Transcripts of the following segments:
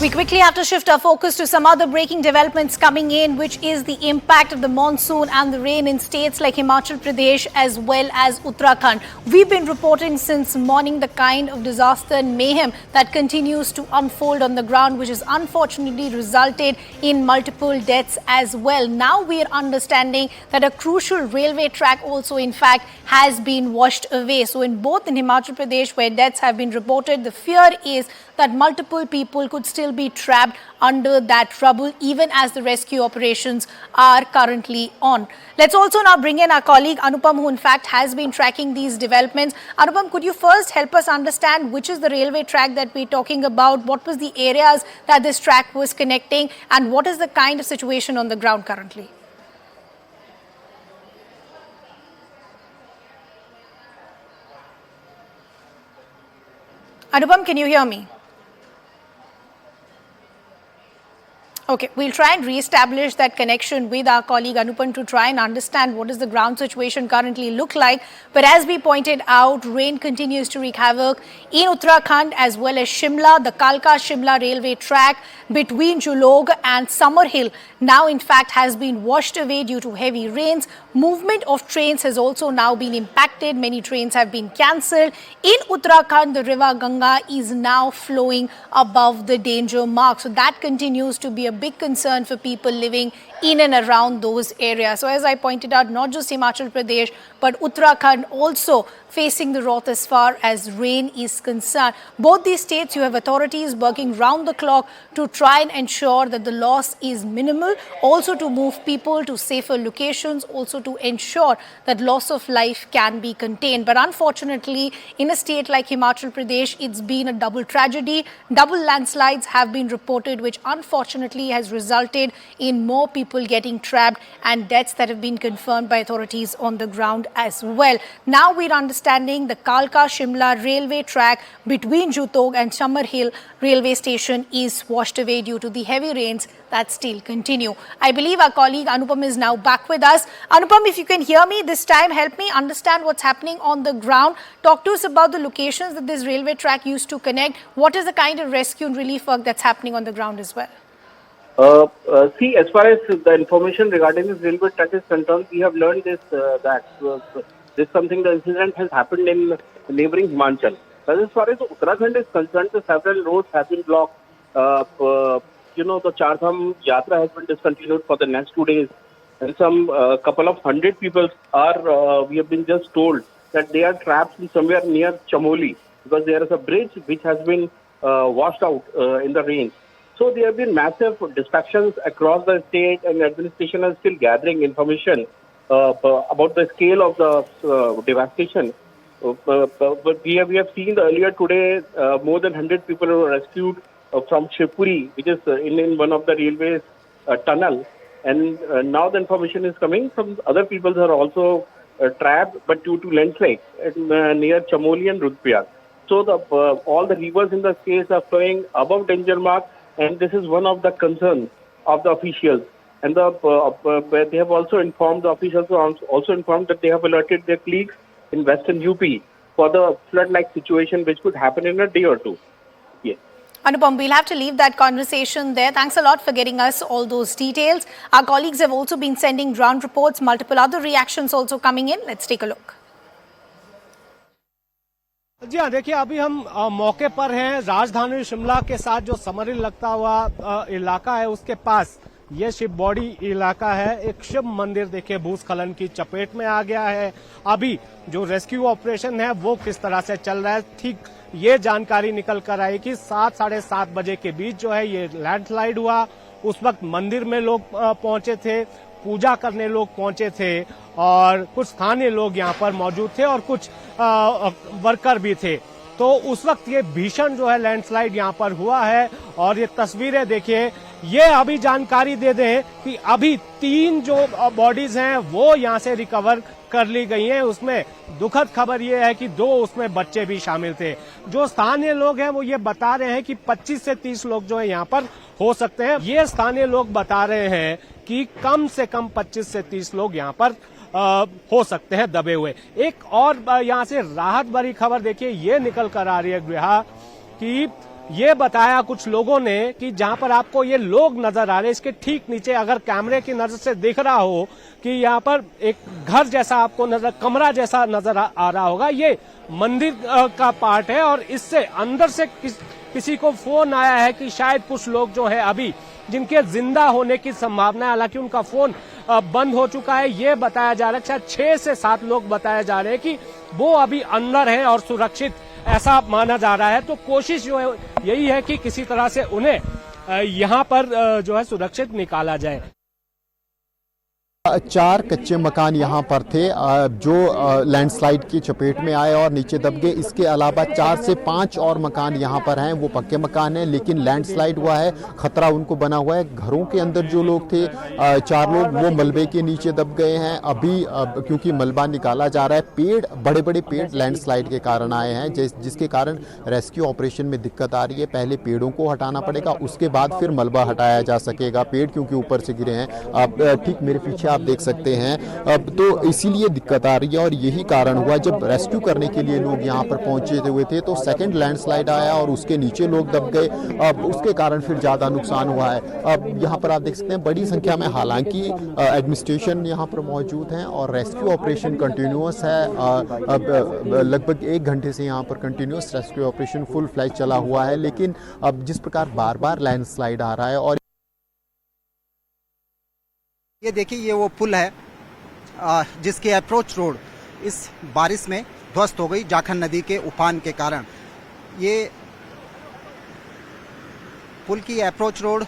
We quickly have to shift our focus to some other breaking developments coming in, which is the impact of the monsoon and the rain in states like Himachal Pradesh as well as Uttarakhand. We've been reporting since morning the kind of disaster and mayhem that continues to unfold on the ground, which has unfortunately resulted in multiple deaths as well. Now we are understanding that a crucial railway track also in fact has been washed away. So in Himachal Pradesh, where deaths have been reported, the fear is that multiple people could still be trapped under that rubble even as the rescue operations are currently on. Let's also now bring in our colleague Anupam, who in fact has been tracking these developments. Anupam, could you first help us understand which is the railway track that we're talking about? What was the areas that this track was connecting, and what is the kind of situation on the ground currently? Anupam, can you hear me? Okay, we'll try and re-establish that connection with our colleague Anupam to try and understand what does the ground situation currently look like. But as we pointed out, rain continues to wreak havoc in Uttarakhand as well as Shimla. The Kalka-Shimla railway track between Julog and Summerhill now in fact has been washed away due to heavy rains. Movement of trains has also now been impacted. Many trains have been cancelled. In Uttarakhand, the river Ganga is now flowing above the danger mark. So that continues to be a big concern for people living in and around those areas. So as I pointed out, not just Himachal Pradesh, but Uttarakhand also facing the wrath as far as rain is concerned. Both these states, you have authorities working round the clock to try and ensure that the loss is minimal, also to move people to safer locations, also to ensure that loss of life can be contained. But unfortunately, in a state like Himachal Pradesh, it's been a double tragedy. Double landslides have been reported, which unfortunately has resulted in more people getting trapped and deaths that have been confirmed by authorities on the ground as well. Now we're understanding the Kalka-Shimla railway track between Jutog and Summerhill railway station is washed away due to the heavy rains that still continue. I believe our colleague Anupam is now back with us. Anupam, if you can hear me this time, help me understand what's happening on the ground. Talk to us about the locations that this railway track used to connect. What is the kind of rescue and relief work that's happening on the ground as well? See, as far as the information regarding this railway track is concerned, we have learned this this something, the incident has happened in neighboring Himachal. But as far as Uttarakhand is concerned, the several roads have been blocked. The Char Dham Yatra has been discontinued for the next 2 days, and some couple of hundred people are. We have been just told that they are trapped in somewhere near Chamoli because there is a bridge which has been washed out in the rain. So there have been massive distractions across the state, and administration is still gathering information about the scale of the devastation. But we have seen earlier today more than 100 people were rescued from Shivpuri, which is in one of the railways tunnel. And now the information is coming from other people who are also trapped, but due to landslide near Chamoli and Rudprayag. So all the rivers in the state are flowing above danger mark. And this is one of the concerns of the officials. And they have also informed, the officials also informed that they have alerted their colleagues in Western UP for the flood-like situation which could happen in a day or two. Yes. Anupam, we'll have to leave that conversation there. Thanks a lot for getting us all those details. Our colleagues have also been sending ground reports, multiple other reactions also coming in. Let's take a look. जी हाँ, देखिए अभी हम मौके पर हैं राजधानी शिमला के साथ जो समरहिल लगता हुआ इलाका है उसके पास ये शिव बॉडी इलाका है। एक शिव मंदिर देखिए भूस्खलन की चपेट में आ गया है। अभी जो रेस्क्यू ऑपरेशन है वो किस तरह से चल रहा है, ठीक ये जानकारी निकल कर आई कि 7 साढ़े 7 बजे के बीच जो है ये लैंडस्लाइड हुआ। उस वक्त मंदिर में लोग पहुंचे थे, पूजा करने लोग पहुंचे थे और कुछ स्थानीय लोग यहाँ पर मौजूद थे और कुछ वर्कर भी थे। तो उस वक्त ये भीषण जो है लैंडस्लाइड यहाँ पर हुआ है और ये तस्वीरें देखिए। ये अभी जानकारी दे दें कि अभी 3 जो बॉडीज हैं वो यहाँ से रिकवर कर ली गई हैं। उसमें दुखद खबर ये है कि 2 उसमें बच्चे भी शामिल थे। जो स्थानीय लोग हैं वो ये बता रहे हैं कि 25 से 30 लोग जो है यहाँ पर हो सकते हैं। ये स्थानीय लोग बता रहे हैं कि कम से कम 25 से 30 लोग यहाँ पर हो सकते हैं दबे हुए। एक और यहाँ से राहत भरी खबर देखिए ये निकल कर आ रही है गृहा कि ये बताया कुछ लोगों ने कि जहां पर आपको ये लोग नजर आ रहे हैं, इसके ठीक नीचे अगर कैमरे की नजर से दिख रहा हो कि यहाँ पर एक घर जैसा आपको कमरा जैसा नजर आ रहा होगा, ये मंदिर का पार्ट है। और इससे अंदर से किसी को फोन आया है कि शायद कुछ लोग जो है अभी जिनके जिंदा होने की संभावना है, हालांकि उनका फोन बंद हो चुका है। ये बताया जा रहा है, शायद 6 से 7 लोग बताए जा रहे हैं कि वो अभी अंदर हैं और सुरक्षित ऐसा माना जा रहा है। तो कोशिश जो है यही है कि किसी तरह से उन्हें यहाँ पर जो है सुरक्षित निकाला जाए। 4 कच्चे मकान यहाँ पर थे जो लैंडस्लाइड की चपेट में आए और नीचे दब गए। इसके अलावा 4 से 5 और मकान यहाँ पर हैं, वो पक्के मकान हैं, लेकिन लैंडस्लाइड हुआ है, खतरा उनको बना हुआ है। घरों के अंदर जो लोग थे 4 लोग वो मलबे के नीचे दब गए हैं अभी, क्योंकि मलबा निकाला जा रहा है। पेड़, बड़े बड़े पेड़ लैंडस्लाइड के कारण आए हैं, जिसके कारण रेस्क्यू ऑपरेशन में दिक्कत आ रही है। पहले पेड़ों को हटाना पड़ेगा, उसके बाद फिर मलबा हटाया जा सकेगा। पेड़ क्योंकि ऊपर से गिरे हैं, आप ठीक मेरे पीछे आप देख सकते हैं, अब तो इसीलिए दिक्कत आ रही है। और यही कारण हुआ, जब रेस्क्यू करने के लिए लोग यहाँ पर पहुंचे हुए थे तो सेकंड लैंडस्लाइड आया और उसके नीचे लोग दब गए। अब उसके कारण फिर ज़्यादा नुकसान हुआ है। अब यहाँ पर आप देख सकते हैं बड़ी संख्या में हालांकि एडमिनिस्ट्रेशन यहाँ पर मौजूद हैं और रेस्क्यू ऑपरेशन कंटिन्यूअस है। अब लगभग 1 घंटे से यहाँ पर continuous rescue operation full flash चला हुआ है। लेकिन अब जिस प्रकार बार बार लैंडस्लाइड आ रहा है, और ये देखिए, ये वो पुल है जिसकी अप्रोच रोड इस बारिश में ध्वस्त हो गई जाखन नदी के उफान के कारण। ये पुल की अप्रोच रोड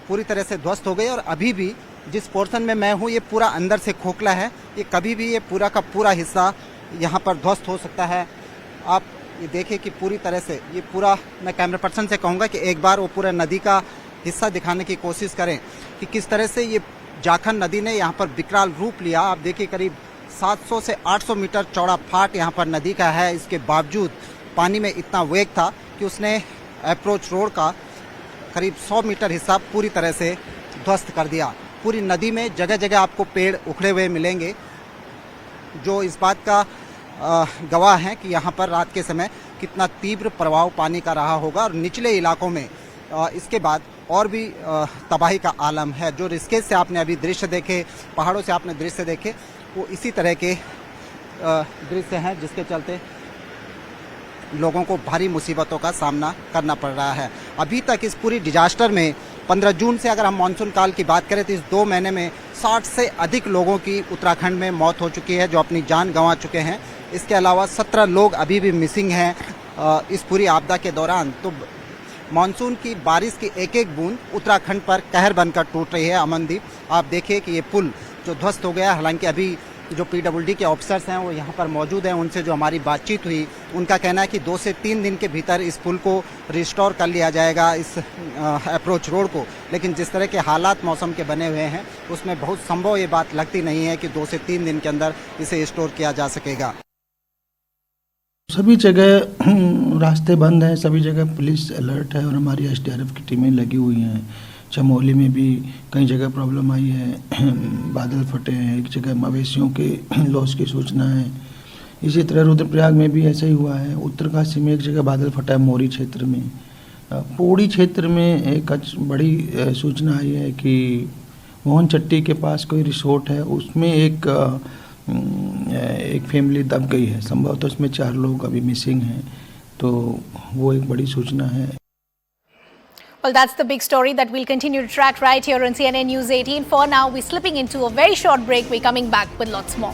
पूरी तरह से ध्वस्त हो गई और अभी भी जिस पोर्शन में मैं हूँ ये पूरा अंदर से खोखला है। ये कभी भी ये पूरा का पूरा हिस्सा यहाँ पर ध्वस्त हो सकता है। आप ये देखिए कि पूरी तरह से ये पूरा, मैं कैमरा पर्सन से कहूँगा कि एक बार वो पूरा नदी का हिस्सा दिखाने की कोशिश करें कि किस तरह से ये जाखन नदी ने यहाँ पर विकराल रूप लिया। आप देखिए करीब 700 से 800 मीटर चौड़ा फाट यहाँ पर नदी का है। इसके बावजूद पानी में इतना वेग था कि उसने अप्रोच रोड का करीब 100 मीटर हिस्सा पूरी तरह से ध्वस्त कर दिया। पूरी नदी में जगह जगह आपको पेड़ उखड़े हुए मिलेंगे, जो इस बात का गवाह हैं कि यहाँ पर रात के समय कितना तीव्र प्रवाह पानी का रहा होगा। और निचले इलाकों में इसके बाद और भी तबाही का आलम है। जो रिस्केज से आपने अभी दृश्य देखे, पहाड़ों से आपने दृश्य देखे, वो इसी तरह के दृश्य हैं जिसके चलते लोगों को भारी मुसीबतों का सामना करना पड़ रहा है। अभी तक इस पूरी डिजास्टर में 15 जून से अगर हम मानसून काल की बात करें तो इस 2 महीने में 60 से अधिक लोगों की उत्तराखंड में मौत हो चुकी है, जो अपनी जान गंवा चुके हैं। इसके अलावा 17 लोग अभी भी मिसिंग हैं इस पूरी आपदा के दौरान। तो मानसून की बारिश की एक एक बूंद उत्तराखंड पर कहर बनकर टूट रही है। अमनदीप, आप देखिए कि ये पुल जो ध्वस्त हो गया, हालांकि अभी जो PWD के ऑफिसर्स हैं वो यहाँ पर मौजूद हैं, उनसे जो हमारी बातचीत हुई उनका कहना है कि 2 से 3 दिन के भीतर इस पुल को रिस्टोर कर लिया जाएगा, इस अप्रोच रोड को। लेकिन जिस तरह के हालात मौसम के बने हुए हैं उसमें बहुत संभव ये बात लगती नहीं है कि 2 से 3 दिन के अंदर इसे रिस्टोर किया जा सकेगा। सभी जगह रास्ते बंद हैं, सभी जगह पुलिस अलर्ट है और हमारी SDRF की टीमें लगी हुई हैं। चमोली में भी कई जगह प्रॉब्लम आई है, बादल फटे हैं, एक जगह मवेशियों के लॉस की सूचना है। इसी तरह रुद्रप्रयाग में भी ऐसा ही हुआ है। उत्तरकाशी में एक जगह बादल फटा है, मोरी क्षेत्र में। पौड़ी क्षेत्र में एक बड़ी सूचना आई है कि मोहन चट्टी के पास कोई रिसोर्ट है, उसमें एक फैमिली दब गई है। संभवतः उसमें 4 लोग अभी मिसिंग हैं, तो वो एक बड़ी सूचना है। Well, that's the big story that we'll continue to track right here on CNN News 18. For now, we're slipping into a very short break. We're coming back with lots more.